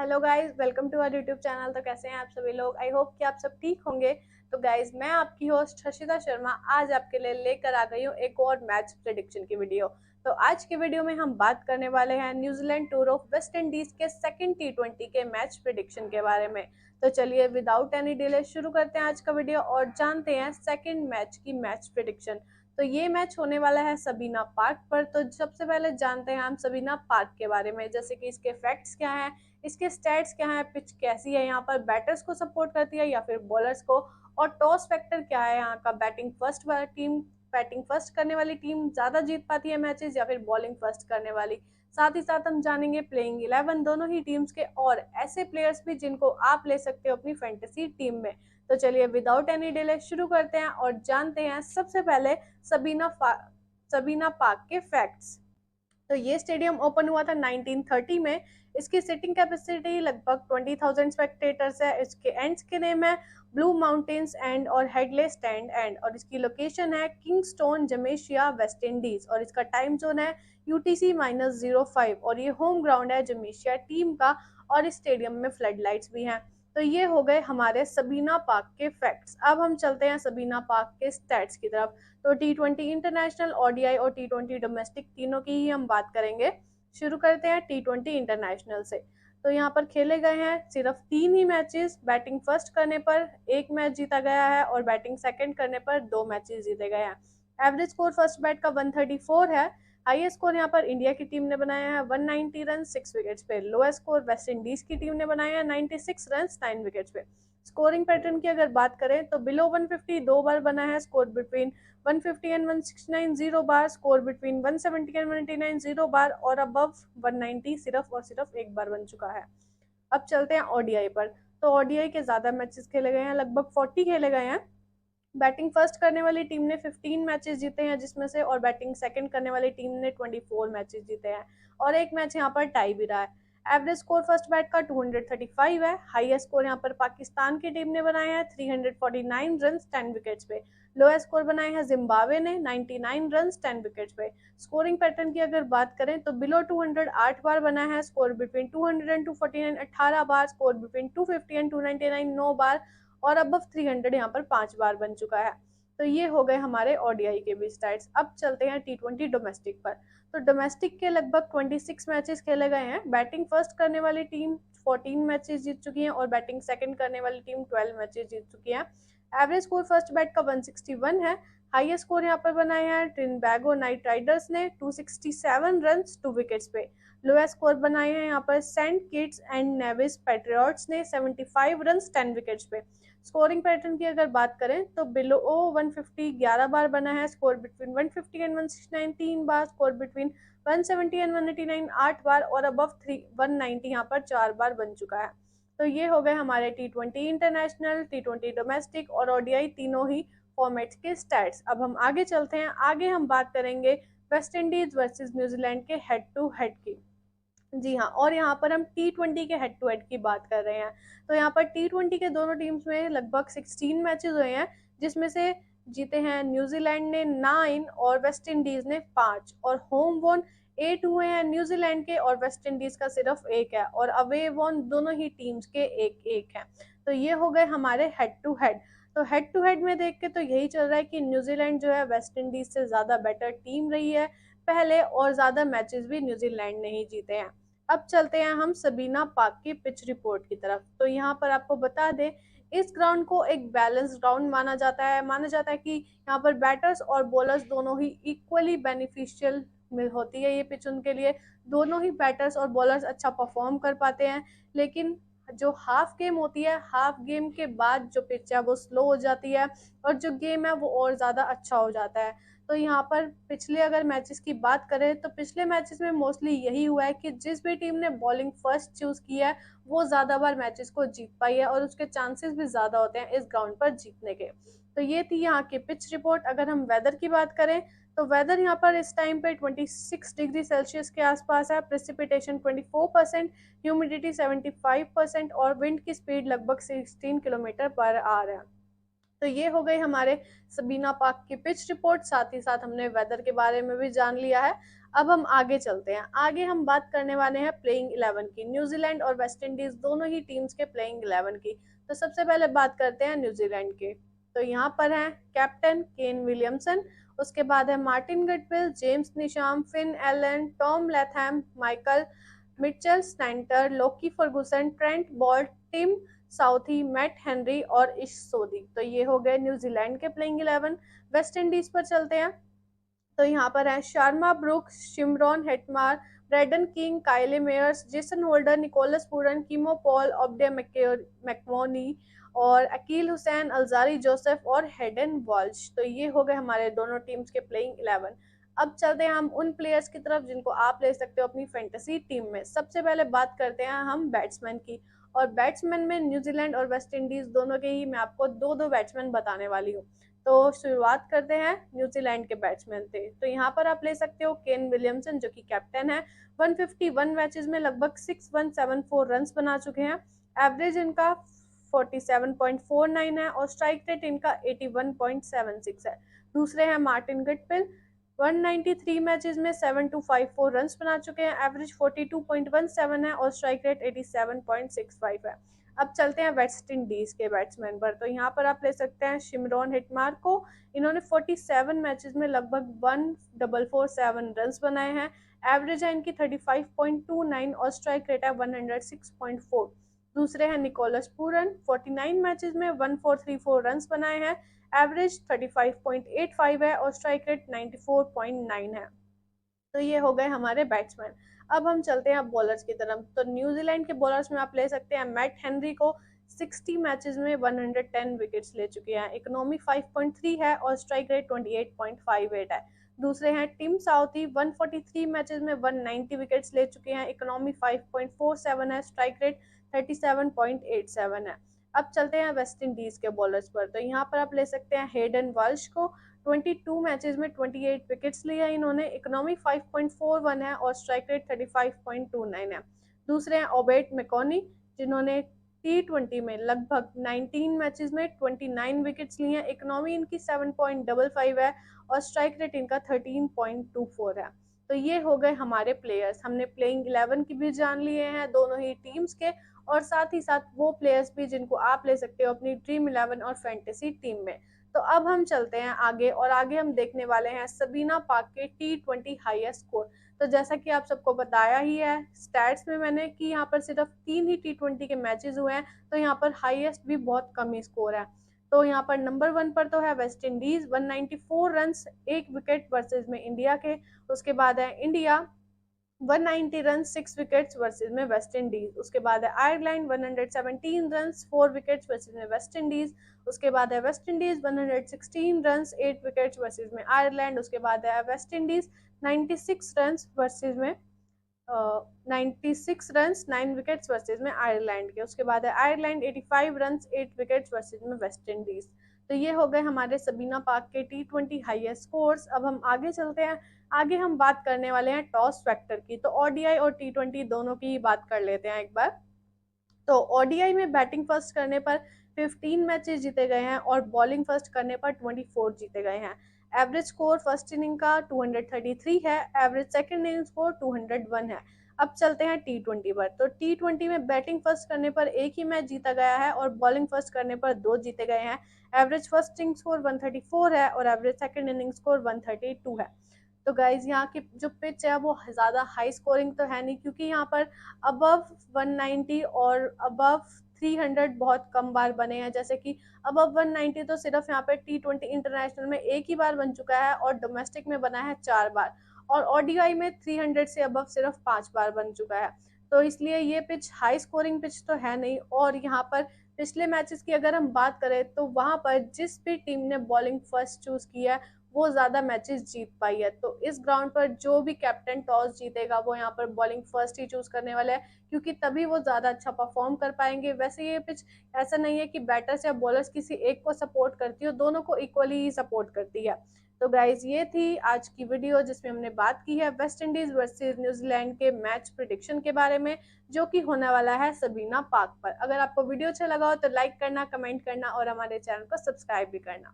Hello guys, welcome to our YouTube channel. तो कैसे हैं आप सभी लोग? आई होप कि आप सब ठीक होंगे। तो गाइस, मैं आपकी होस्ट हर्षिता शर्मा आज आपके लिए लेकर आ गई हूँ एक और मैच प्रेडिक्शन की वीडियो। तो आज के वीडियो में हम बात करने वाले हैं New Zealand tour of West Indies के सेकंड T20 के मैच प्रेडिक्शन के बारे में। तो चलिए विदाउट एनी डिले शुरू करते हैं आज का वीडियो और जानते हैं सेकंड मैच की मैच प्रेडिक्शन। तो ये मैच होने वाला है सबीना पार्क पर। तो सबसे पहले जानते हैं हम सबीना पार्क के बारे में, जैसे कि इसके फैक्ट्स क्या हैं, इसके स्टैट्स क्या है, पिच कैसी है, यहाँ पर बैटर्स को सपोर्ट करती है या फिर बॉलर्स को, और टॉस फैक्टर क्या है, यहाँ का बैटिंग फर्स्ट करने वाली टीम ज्यादा जीत पाती है मैचेस या फिर बॉलिंग फर्स्ट करने वाली। साथ ही साथ हम जानेंगे प्लेइंग 11 दोनों ही टीम्स के और ऐसे प्लेयर्स भी जिनको आप ले सकते हो अपनी फैंटेसी टीम में। तो चलिए विदाउट एनी डिले शुरू करते हैं और जानते हैं सबसे पहले सबीना पार्क के फैक्ट्स। तो ये स्टेडियम ओपन हुआ था 1930 में। इसकी सिटिंग कैपेसिटी लगभग 20,000 स्पेक्टेटर्स है। इसके एंड्स के नेम है ब्लू माउंटेन्स एंड और हेडले स्टैंड एंड, और इसकी लोकेशन है किंगस्टोन, जमेशिया, वेस्ट इंडीज, और इसका टाइम जोन है UTC-05, और ये होम ग्राउंड है जमेशिया टीम का, और इस स्टेडियम में फ्लड लाइट्स भी हैं। तो ये हो गए हमारे सबीना पार्क के फैक्ट्स। अब हम चलते हैं सबीना पार्क के स्टैट्स की तरफ। तो T20 इंटरनेशनल, ODI और T20 डोमेस्टिक तीनों की ही हम बात करेंगे। शुरू करते हैं T20 इंटरनेशनल से। तो यहाँ पर खेले गए हैं सिर्फ 3 ही मैचेस। बैटिंग फर्स्ट करने पर 1 मैच जीता गया है और बैटिंग सेकंड करने पर 2 मैचेस जीते गए हैं। एवरेज स्कोर फर्स्ट बैट का 134 है। हाईएस्ट स्कोर यहाँ पर इंडिया की टीम ने बनाया है 190 रन 6 विकेट्स पे। लोएस्ट स्कोर वेस्ट इंडीज की टीम ने बनाया है 96 रन 9 विकेट्स पे। स्कोरिंग पैटर्न की अगर बात करें तो बिलो 150 2 बार बना है, score between 150 and 169 0 bar, score between 170 and 199 0 बार, और अबव 190 सिर्फ और सिर्फ 1 बार बन चुका है। अब चलते हैं ODI पर। तो ODI के ज्यादा मैचेस खेले गए हैं, लगभग 40 खेले गए हैं। बैटिंग फर्स्ट करने वाली टीम ने 15 मैचेस जीते हैं जिसमें से, और बैटिंग सेकंड करने वाली टीम ने 24 मैचेस जीते हैं, और एक मैच यहाँ पर टाई भी रहा है। एवरेज स्कोर फर्स्ट बैट का 235 है। हाईएस्ट स्कोर यहाँ पर पाकिस्तान की टीम ने बनाया है 349 रन 10 विकेट्स पे। लोएस्ट स्कोर बनाए हैं जिम्बाब्वे ने 99 रन 10 विकेट्स पे। स्कोरिंग पैटर्न की अगर बात करें तो बिलो 200 8 बार बना है, score between 200 and 249 18 bar, score between 250 and 299 9 बार, और अबव 300 यहाँ पर 5 बार बन चुका है। तो ये हो गए हमारे ODI के भी स्टैट्स। अब चलते हैं T20 डोमेस्टिक पर। तो डोमेस्टिक के लगभग 26 मैचेस खेले गए हैं। बैटिंग फर्स्ट करने वाली टीम 14 मैचेस जीत चुकी है और बैटिंग सेकंड करने वाली टीम 12 मैचेस जीत चुकी है। एवरेज स्कोर फर्स्ट बैट का 161 है। हाईएस्ट स्कोर यहाँ पर बनाए हैं ट्रिनबैगो नाइट राइडर्स ने 267 रन 2 विकेट्स पे। लोएस्ट स्कोर बनाए हैं यहाँ पर Saint Kitts and Nevis Patriots ने 75 रन 10 विकेट्स पे। स्कोरिंग पैटर्न की अगर बात करें तो बिलो 150 11 बार बना है, score between 150 and 169 3 bar, score between 170 and 189 8 बार, और अबव 190 यहाँ पर 4 बार बन चुका है। तो ये हो गए हमारे T20 इंटरनेशनल, T20 डोमेस्टिक और ODI तीनों ही फॉर्मेट्स के स्टैट्स। अब हम आगे चलते हैं। आगे हम बात करेंगे वेस्ट इंडीज वर्सेस न्यूजीलैंड के हेड टू हेड की। जी हाँ, और यहाँ पर हम T20 के हेड टू हेड की बात कर रहे हैं। तो यहाँ पर T20 के दोनों टीम्स में लगभग 16 मैचेस हुए हैं, जिसमें से जीते हैं न्यूजीलैंड ने 9 और वेस्ट इंडीज ने 5, और होम वोन 8 हुए हैं न्यूजीलैंड के और वेस्ट इंडीज का सिर्फ 1 है, और अवे वोन दोनों ही टीम्स के 1-1 है। तो ये हो गए हमारे हेड टू हेड। तो हेड टू हेड में देख के तो यही चल रहा है कि न्यूजीलैंड जो है वेस्ट इंडीज से ज्यादा बेटर टीम रही है पहले, और ज्यादा मैचेस भी न्यूजीलैंड ने ही जीते हैं। अब चलते हैं हम सबीना पार्क की पिच रिपोर्ट की तरफ। तो यहाँ पर आपको बता दें, इस ग्राउंड को एक बैलेंस ग्राउंड माना जाता है कि यहाँ पर बैटर्स और बॉलर्स दोनों ही इक्वली बेनिफिशियल होती है ये पिच उनके लिए। दोनों ही बैटर्स और बॉलर्स अच्छा परफॉर्म कर पाते हैं, लेकिन जो हाफ गेम होती है, हाफ गेम के बाद जो पिच है वो स्लो हो जाती है, और जो गेम है वो और ज्यादा अच्छा हो जाता है। तो यहाँ पर पिछले अगर मैचेस की बात करें तो पिछले मैचेस में मोस्टली यही हुआ है कि जिस भी टीम ने बॉलिंग फर्स्ट चूज किया है वो ज्यादा बार मैचेस को जीत पाई है, और उसके चांसेस भी ज्यादा होते हैं इस ग्राउंड पर जीतने के। तो ये थी यहाँ की पिच रिपोर्ट। अगर हम वेदर की बात करें तो वेदर यहाँ पर इस टाइम पे 26 डिग्री सेल्सियस के आसपास है, प्रेसिपिटेशन 24%, ह्यूमिडिटी 75%, और विंड की स्पीड लगभग 16 किलोमीटर पर आवर है। तो ये हो गई हमारे सबीना पार्क की पिच रिपोर्ट। साथ ही साथ हमने वेदर के बारे में भी जान लिया है। अब हम आगे चलते हैं। आगे हम बात करने वाले हैं प्लेइंग 11 की, न्यूजीलैंड और वेस्ट इंडीज दोनों ही टीम्स के प्लेइंग 11 की। तो सबसे पहले बात करते हैं न्यूजीलैंड के। तो यहाँ पर है कैप्टन केन विलियमसन, उसके बाद है Martin Guptill, James Neesham, Finn Allen, Tom Latham, Michael Mitchell Santner, Lockie Ferguson, Trent Boult, Tim Southee, Matt Henry और इश सोदी। तो ये हो गए न्यूजीलैंड के प्लेइंग 11। वेस्ट इंडीज पर चलते हैं। तो यहाँ पर है शर्मा Brook, Shimron Hetmyer, Brandon King, Kyle Mayers, Jason Holder, Nicholas Pooran, Keemo Paul, Obed मैकमोनी और अकील हुसैन, अल्जारी जोसेफ और हेडन वॉल्श। तो ये हो गए हमारे दोनों टीम्स के प्लेइंग 11। अब चलते हैं हम उन प्लेयर्स की तरफ जिनको आप ले सकते हो अपनी फैंटेसी टीम में। सबसे पहले बात करते हैं हम बैट्समैन की, और बैट्समैन में न्यूजीलैंड और वेस्ट इंडीज दोनों के ही मैं आपको दो दो बैट्समैन बताने वाली हूँ। तो शुरुआत करते हैं न्यूजीलैंड के बैट्समैन से। तो यहाँ पर आप ले सकते हो केन विलियमसन जो कि कैप्टन है। 151 मैचेस में लगभग 6174 रन्स बना चुके हैं। एवरेज इनका 47.49 है और स्ट्राइक रेट इनका 81.76 है। दूसरे हैं मार्टिन गप्टिल, 193 मैचेस में 7254 रन्स बना चुके हैं। एवरेज 42.17 है और स्ट्राइक रेट 87.65 है। अब चलते हैं वेस्ट इंडीज के बैट्समैन पर। तो यहाँ पर आप ले सकते हैं शिमरॉन हिटमार को। इन्होंने 47 मैचेस में लगभग 1447 रन्स बनाए हैं। एवरेज है इनकी 35.29 और स्ट्राइक रेट है 106.4। दूसरे हैं निकोलस पूरन, 49 मैचेस में 1434 रन्स बनाए हैं। एवरेज 35.85 है और स्ट्राइक रेट 94.9 है। तो ये हो गए हमारे बैट्समैन। अब हम चलते हैं बॉलर्स की तरफ। तो न्यूजीलैंड के बॉलर्स में आप ले सकते हैं मैट हेनरी को, 60 मैचेस में 110 विकेट्स ले चुके हैं। इकोनॉमी 5.3 है और स्ट्राइक रेट 28.58 है। दूसरे हैं टिम साउथी, 143 मैचेस में 190 विकेट्स ले चुके हैं। इकोनॉमी 5.47 है, स्ट्राइक रेट 37.87 है। अब चलते हैं वेस्ट इंडीज के बॉलर्स पर। तो यहाँ पर आप ले सकते हैं हेडन वॉल्श को, 22 मैचेस में 28 विकेट्स लिया इन्होंने। इकोनॉमी 5.41 है और स्ट्राइक रेट 35.29 है। दूसरे हैं ओबेट मैकॉनी, जिन्होंने T20 में लगभग 19 मैचेस में 29 विकेट्स लिए हैं। इकोनॉमी इनकी 7.55 है और स्ट्राइक रेट इनका 13.24 है। तो ये हो गए हमारे प्लेयर्स। हमने प्लेइंग 11 की भी जान लिए हैं दोनों ही टीम्स के, और साथ ही साथ वो प्लेयर्स भी जिनको आप ले सकते हो अपनी ड्रीम 11 और फैंटेसी टीम में। तो अब हम चलते हैं आगे, और आगे हम देखने वाले हैं सबीना पार्क के T20 हाईएस्ट स्कोर। तो जैसा कि आप सबको बताया ही है स्टैट्स में मैंने कि यहाँ पर सिर्फ 3 ही T20 के मैचेस हुए हैं, तो यहाँ पर हाईएस्ट भी बहुत कम ही स्कोर है। तो यहाँ पर नंबर 1 पर तो है West Indies, 194 run 1 wicket versus में इंडिया के। उसके बाद है इंडिया, 190 रन 6 विकेट्स वर्सेज में वेस्ट इंडीज। उसके बाद है आयरलैंड, 117 रन 4 विकेट्स वर्सेज में वेस्ट इंडीज। उसके बाद है West Indies, 116 run 8 wickets versus में आयरलैंड। उसके बाद है वेस्ट इंडीज 96 रन वर्सेज में 96 रन 9 विकेट्स वर्सेज में आयरलैंड के। उसके बाद है आयरलैंड 85 रन 8 विकेट्स वर्सेज में वेस्ट इंडीज। तो ये हो गए हमारे सबीना पार्क के T20 हाईएस्ट स्कोर्स। अब हम आगे चलते हैं। आगे हम बात करने वाले हैं टॉस फैक्टर की। तो ओडीआई और T20 दोनों की ही बात कर लेते हैं एक बार। तो ओडीआई में बैटिंग फर्स्ट करने पर 15 मैचेस जीते गए हैं और बॉलिंग फर्स्ट करने पर 24 जीते गए हैं। एवरेज स्कोर फर्स्ट इनिंग का 233 है, एवरेज सेकंड इनिंग स्कोर 201 है। अब चलते हैं T20 पर। तो T20 में बैटिंग फर्स्ट करने पर एक ही मैच जीता गया है और बॉलिंग फर्स्ट करने पर 2 जीते गए हैं। एवरेज फर्स्ट इनिंग स्कोर 134 है और एवरेज सेकंड इनिंग स्कोर 132 है। तो गाइज यहाँ की जो पिच है वो ज़्यादा हाई स्कोरिंग तो है नहीं, क्योंकि यहाँ पर अबव 190 और अबव 300 बहुत कम बार बने हैं। जैसे कि अबव 190 तो सिर्फ यहाँ पे T20 इंटरनेशनल में एक ही बार बन चुका है और डोमेस्टिक में बना है 4 बार, और ओडीआई में 300 से अबव सिर्फ 5 बार बन चुका है। तो इसलिए ये पिच हाई स्कोरिंग पिच तो है नहीं। और यहाँ पर पिछले मैचेस की अगर हम बात करें तो वहां पर जिस भी टीम ने बॉलिंग फर्स्ट चूज किया है वो ज्यादा मैचेस जीत पाई है। तो इस ग्राउंड पर जो भी कैप्टन टॉस जीतेगा वो यहाँ पर बॉलिंग फर्स्ट ही चूज करने वाला है, क्योंकि तभी वो ज्यादा अच्छा परफॉर्म कर पाएंगे। वैसे ये पिच ऐसा नहीं है कि बैटर्स या बॉलर्स किसी एक को सपोर्ट करती है, दोनों को इक्वली ही सपोर्ट करती है। तो गाइज ये थी आज की वीडियो जिसमें हमने बात की है वेस्ट इंडीज वर्सेस न्यूजीलैंड के मैच प्रिडिक्शन के बारे में, जो कि होने वाला है सबीना पार्क पर। अगर आपको वीडियो अच्छा लगा हो तो लाइक करना, कमेंट करना और हमारे चैनल को सब्सक्राइब भी करना।